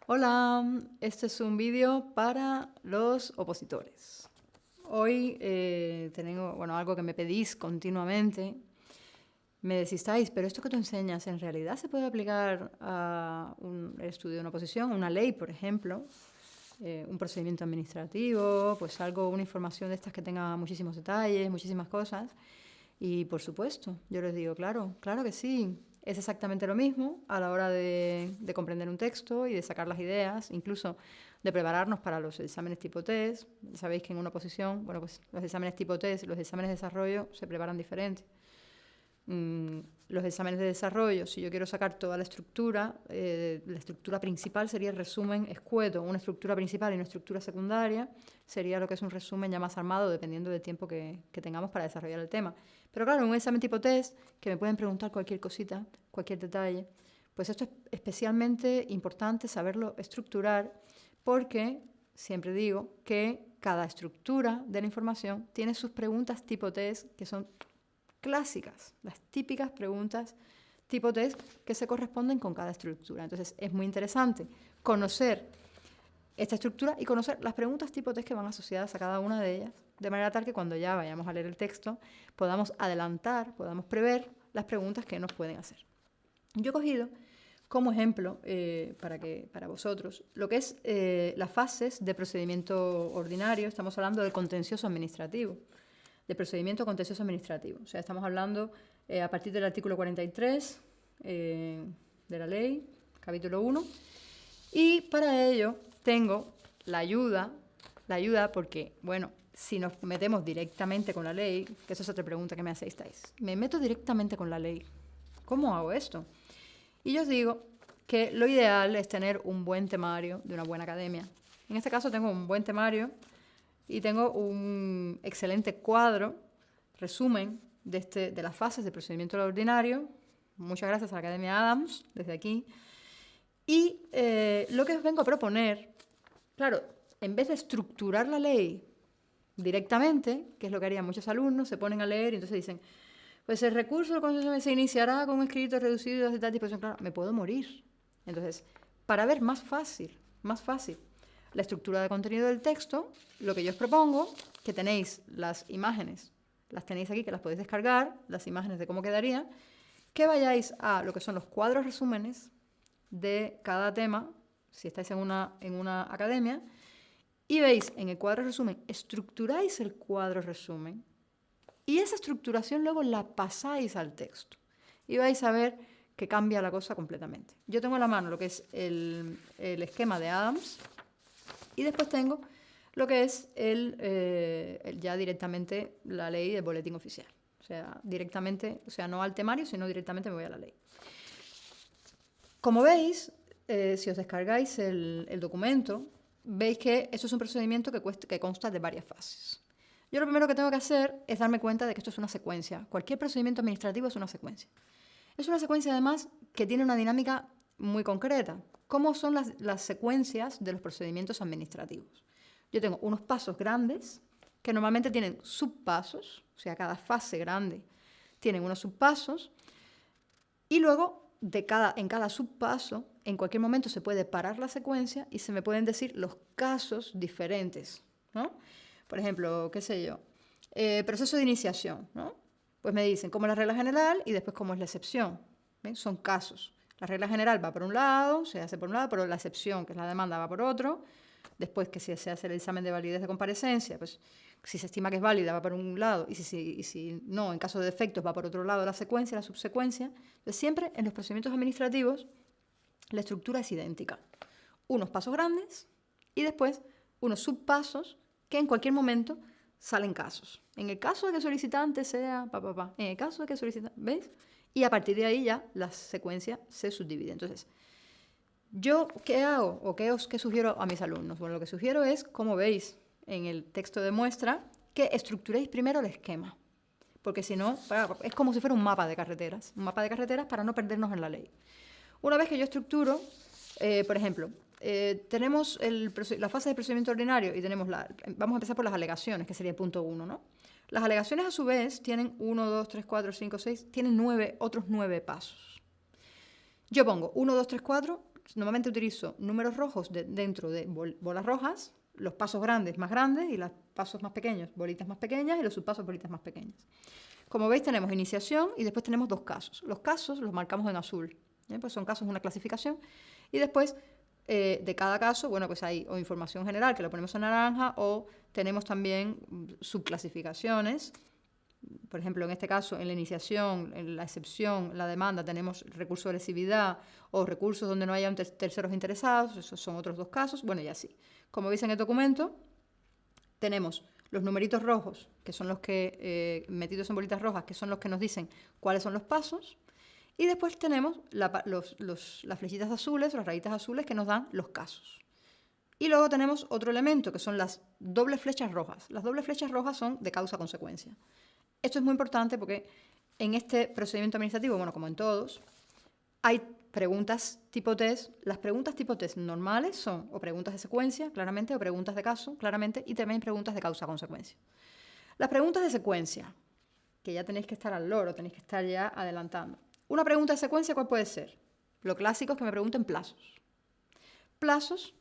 Hola, este es un vídeo para los opositores. Hoy tengo algo que me pedís continuamente. Me decís, Thais, pero esto que tú enseñas, ¿en realidad se puede aplicar a un estudio de una oposición, una ley, por ejemplo? Un procedimiento administrativo, pues algo, una información de estas que tenga muchísimos detalles, muchísimas cosas. Y por supuesto, yo les digo, claro, claro que sí. Es exactamente lo mismo a la hora de comprender un texto y de sacar las ideas, incluso de prepararnos para los exámenes tipo test. Sabéis que en una oposición, pues los exámenes tipo test, los exámenes de desarrollo se preparan diferente. Los exámenes de desarrollo, si yo quiero sacar toda la estructura principal sería el resumen escueto. Una estructura principal y una estructura secundaria sería lo que es un resumen ya más armado, dependiendo del tiempo que tengamos para desarrollar el tema. Pero claro, en un examen tipo test, que me pueden preguntar cualquier cosita, cualquier detalle, pues esto es especialmente importante saberlo estructurar, porque siempre digo que cada estructura de la información tiene sus preguntas tipo test, que son clásicas, las típicas preguntas tipo test que se corresponden con cada estructura. Entonces es muy interesante conocer esta estructura y conocer las preguntas tipo test que van asociadas a cada una de ellas, de manera tal que cuando ya vayamos a leer el texto podamos adelantar, podamos prever las preguntas que nos pueden hacer. Yo he cogido como ejemplo, para vosotros, lo que es las fases de procedimiento ordinario. Estamos hablando del contencioso administrativo, de procedimiento contencioso administrativo. O sea, estamos hablando a partir del artículo 43 de la ley, capítulo 1. Y para ello tengo la ayuda porque, bueno, si nos metemos directamente con la ley, que esa es otra pregunta que me hacéis, me meto directamente con la ley. ¿Cómo hago esto? Y yo os digo que lo ideal es tener un buen temario de una buena academia. En este caso tengo un buen temario y tengo un excelente cuadro, resumen de las fases de procedimiento ordinario. Muchas gracias a la Academia Adams, desde aquí. Y lo que os vengo a proponer, claro, en vez de estructurar la ley directamente, que es lo que harían muchos alumnos, se ponen a leer y entonces dicen, pues el recurso del Consejo se iniciará con un escrito reducido de tal disposición. Claro, me puedo morir. Entonces, para ver más fácil la estructura de contenido del texto, lo que yo os propongo, que tenéis las imágenes, las tenéis aquí, que las podéis descargar, las imágenes de cómo quedaría, que vayáis a lo que son los cuadros resúmenes de cada tema, si estáis en una academia, y veis en el cuadro resumen, estructuráis el cuadro resumen, y esa estructuración luego la pasáis al texto. Y vais a ver que cambia la cosa completamente. Yo tengo en la mano lo que es el esquema de Adams y después tengo lo que es ya directamente la ley del boletín oficial. O sea, directamente, o sea, no al temario, sino directamente me voy a la ley. Como veis, si os descargáis el documento, veis que esto es un procedimiento que consta de varias fases. Yo lo primero que tengo que hacer es darme cuenta de que esto es una secuencia. Cualquier procedimiento administrativo es una secuencia. Es una secuencia, además, que tiene una dinámica muy concreta. ¿Cómo son las secuencias de los procedimientos administrativos? Yo tengo unos pasos grandes que normalmente tienen subpasos, o sea, cada fase grande tiene unos subpasos, y luego en cada subpaso, en cualquier momento se puede parar la secuencia y se me pueden decir los casos diferentes, ¿no? Por ejemplo, qué sé yo, proceso de iniciación, ¿no? Pues me dicen cómo es la regla general y después cómo es la excepción. ¿Ven? Son casos. La regla general va por un lado, se hace por un lado, pero la excepción, que es la demanda, va por otro. Después que si se hace el examen de validez de comparecencia, pues si se estima que es válida va por un lado y si no, en caso de defectos va por otro lado la secuencia, la subsecuencia. Entonces siempre en los procedimientos administrativos la estructura es idéntica. Unos pasos grandes y después unos subpasos que en cualquier momento salen casos. En el caso de que el solicitante sea en el caso de que el solicitante, ¿veis? Y a partir de ahí ya la secuencia se subdivide. Entonces, ¿yo qué hago o qué sugiero a mis alumnos? Bueno, lo que sugiero es, como veis en el texto de muestra, que estructuréis primero el esquema. Porque si no, es como si fuera un mapa de carreteras. Un mapa de carreteras para no perdernos en la ley. Una vez que yo estructuro, por ejemplo, tenemos la fase de procedimiento ordinario y tenemos vamos a empezar por las alegaciones, que sería el punto 1, ¿no? Las alegaciones, a su vez, tienen 1, 2, 3, 4, 5, 6, tienen otros 9 pasos. Yo pongo 1, 2, 3, 4, normalmente utilizo números rojos dentro de bolas rojas, los pasos grandes más grandes y los pasos más pequeños, bolitas más pequeñas y los subpasos, bolitas más pequeñas. Como veis, tenemos iniciación y después tenemos 2 casos. Los casos los marcamos en azul, pues son casos de una clasificación. Y después, de cada caso, bueno, pues hay o información general, que lo ponemos en naranja, o tenemos también subclasificaciones. Por ejemplo, en este caso, en la iniciación, en la excepción, la demanda, tenemos recurso de lesividad o recursos donde no haya terceros interesados. Esos son otros 2 casos. Bueno, y así. Como veis en el documento, tenemos los numeritos rojos, que son los que, metidos en bolitas rojas, que son los que nos dicen cuáles son los pasos. Y después tenemos las flechitas azules, las rayitas azules, que nos dan los casos. Y luego tenemos otro elemento, que son las dobles flechas rojas. Las dobles flechas rojas son de causa-consecuencia. Esto es muy importante porque en este procedimiento administrativo, bueno, como en todos, hay preguntas tipo test. Las preguntas tipo test normales son o preguntas de secuencia, claramente, o preguntas de caso, claramente, y también preguntas de causa-consecuencia. Las preguntas de secuencia, que ya tenéis que estar al loro, tenéis que estar ya adelantando. Una pregunta de secuencia, ¿cuál puede ser? Lo clásico es que me pregunten plazos. Plazos,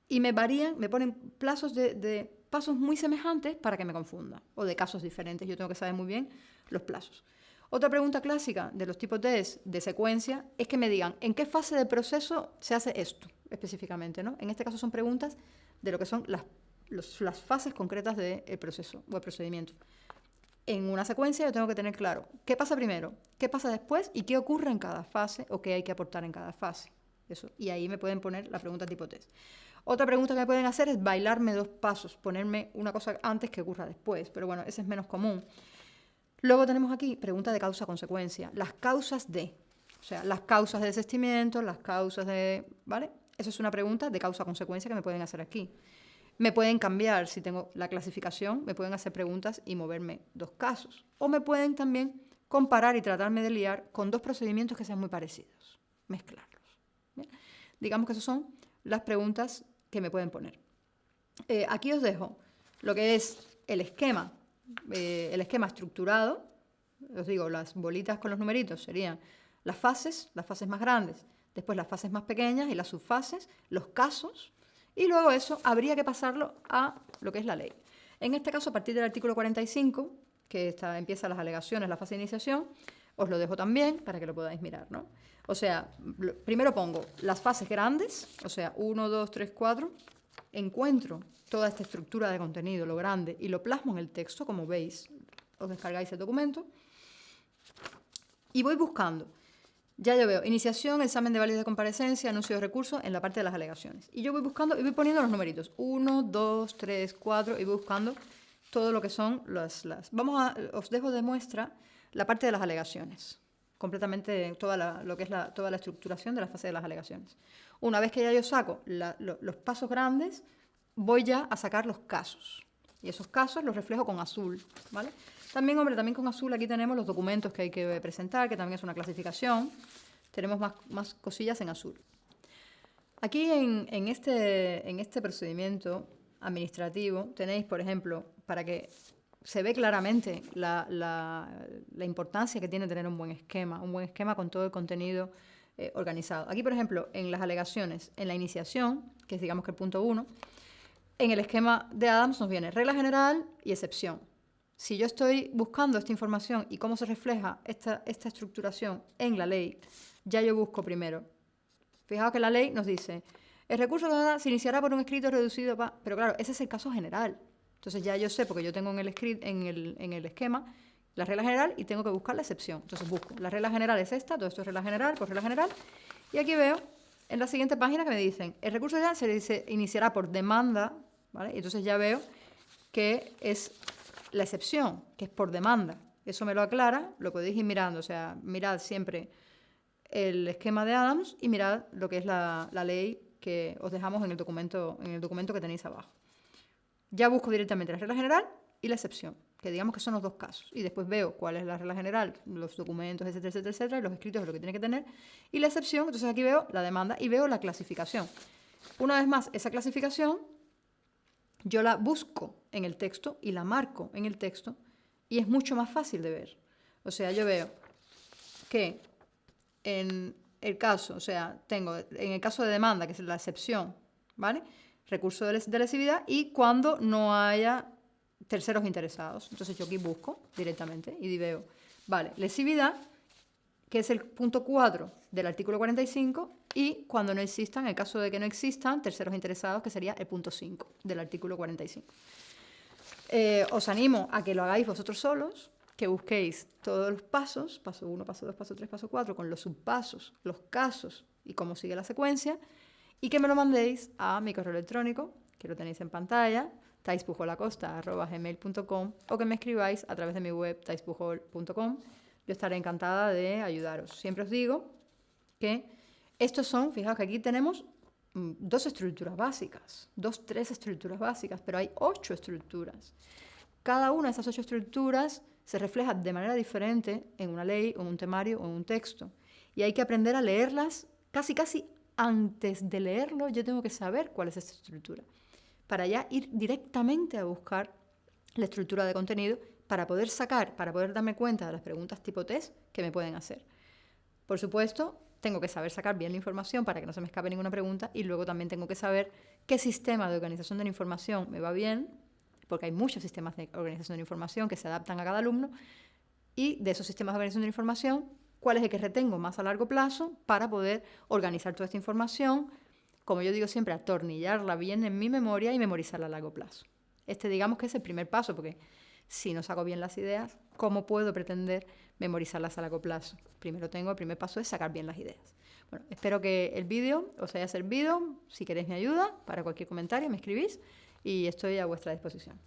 y me ponen plazos de pasos muy semejantes para que me confunda, o de casos diferentes. Yo tengo que saber muy bien los plazos. Otra pregunta clásica de los tipos test de secuencia es que me digan en qué fase del proceso se hace esto específicamente, ¿no? En este caso son preguntas de lo que son las fases concretas del proceso o el procedimiento. En una secuencia yo tengo que tener claro qué pasa primero, qué pasa después y qué ocurre en cada fase o qué hay que aportar en cada fase. Eso. Y ahí me pueden poner la pregunta tipo test. Otra pregunta que me pueden hacer es bailarme 2 pasos, ponerme una cosa antes que ocurra después, pero bueno, ese es menos común. Luego tenemos aquí pregunta de causa-consecuencia, las causas de, o sea, las causas de desistimiento, las causas de, ¿vale? Eso es una pregunta de causa-consecuencia que me pueden hacer aquí. Me pueden cambiar, si tengo la clasificación, me pueden hacer preguntas y moverme 2 casos. O me pueden también comparar y tratarme de liar con 2 procedimientos que sean muy parecidos, mezclarlos. ¿Bien? Digamos que esas son las preguntas que me pueden poner. Aquí os dejo lo que es el esquema estructurado. Os digo, las bolitas con los numeritos serían las fases más grandes, después las fases más pequeñas y las subfases, los casos, y luego eso habría que pasarlo a lo que es la ley. En este caso, a partir del artículo 45, que empieza las alegaciones, la fase de iniciación, os lo dejo también para que lo podáis mirar, ¿no? O sea, primero pongo las fases grandes, o sea, 1, 2, 3, 4, encuentro toda esta estructura de contenido, lo grande, y lo plasmo en el texto, como veis, os descargáis el documento, y voy buscando. Ya yo veo iniciación, examen de validez de comparecencia, anuncio de recursos en la parte de las alegaciones. Y yo voy buscando y voy poniendo los numeritos. 1, 2, 3, 4 y voy buscando todo lo que son os dejo de muestra la parte de las alegaciones. Completamente toda la estructuración de la fase de las alegaciones. Una vez que ya yo saco los pasos grandes, voy ya a sacar los casos. Y esos casos los reflejo con azul, ¿vale? También con azul aquí tenemos los documentos que hay que presentar, que también es una clasificación. Tenemos más cosillas en azul. Aquí en este procedimiento administrativo tenéis, por ejemplo, para que se ve claramente la importancia que tiene tener un buen esquema con todo el contenido organizado. Aquí, por ejemplo, en las alegaciones, en la iniciación, que es digamos que el punto 1, en el esquema de Adams nos viene regla general y excepción. Si yo estoy buscando esta información y cómo se refleja esta estructuración en la ley, ya yo busco primero. Fijaos que la ley nos dice, el recurso se iniciará por un escrito reducido, pero claro, ese es el caso general. Entonces ya yo sé, porque yo tengo en el esquema la regla general y tengo que buscar la excepción. Entonces busco, la regla general es esta, todo esto es regla general, por regla general. Y aquí veo en la siguiente página que me dicen, el recurso ya se iniciará por demanda, ¿vale? Y entonces ya veo que es la excepción, que es por demanda. Eso me lo aclara, lo podéis ir mirando, o sea, mirad siempre el esquema de Adams y mirad lo que es la ley que os dejamos en el documento que tenéis abajo. Ya busco directamente la regla general y la excepción, que digamos que son los 2 casos. Y después veo cuál es la regla general, los documentos, etcétera, etcétera, etcétera, y los escritos de lo que tiene que tener. Y la excepción, entonces aquí veo la demanda y veo la clasificación. Una vez más, esa clasificación yo la busco en el texto y la marco en el texto y es mucho más fácil de ver. O sea, yo veo que en el caso, o sea, tengo en el caso de demanda, que es la excepción, ¿vale? Recurso de lesividad y cuando no haya terceros interesados. Entonces yo aquí busco directamente y veo, vale, lesividad, que es el punto 4 del artículo 45, y cuando no existan, en el caso de que no existan terceros interesados, que sería el punto 5 del artículo 45. Os animo a que lo hagáis vosotros solos, que busquéis todos los pasos, paso 1, paso 2, paso 3, paso 4, con los subpasos, los casos y cómo sigue la secuencia, y que me lo mandéis a mi correo electrónico, que lo tenéis en pantalla, thaispujolacosta@gmail.com, o que me escribáis a través de mi web thaispujol.com. Yo estaré encantada de ayudaros. Siempre os digo que estos son, fijaos que aquí tenemos 2 estructuras básicas, 3 estructuras básicas, pero hay 8 estructuras. Cada una de esas 8 estructuras se refleja de manera diferente en una ley, o en un temario, o en un texto. Y hay que aprender a leerlas casi antes de leerlo. Yo tengo que saber cuál es esta estructura, para ya ir directamente a buscar la estructura de contenido, para poder darme cuenta de las preguntas tipo test que me pueden hacer. Por supuesto, tengo que saber sacar bien la información para que no se me escape ninguna pregunta, y luego también tengo que saber qué sistema de organización de la información me va bien, porque hay muchos sistemas de organización de la información que se adaptan a cada alumno, y de esos sistemas de organización de la información, cuál es el que retengo más a largo plazo para poder organizar toda esta información, como yo digo siempre, atornillarla bien en mi memoria y memorizarla a largo plazo. Digamos que es el primer paso, porque si no saco bien las ideas, ¿cómo puedo pretender memorizarlas a largo plazo? El primer paso es sacar bien las ideas. Bueno, espero que el vídeo os haya servido. Si queréis mi ayuda, para cualquier comentario me escribís y estoy a vuestra disposición.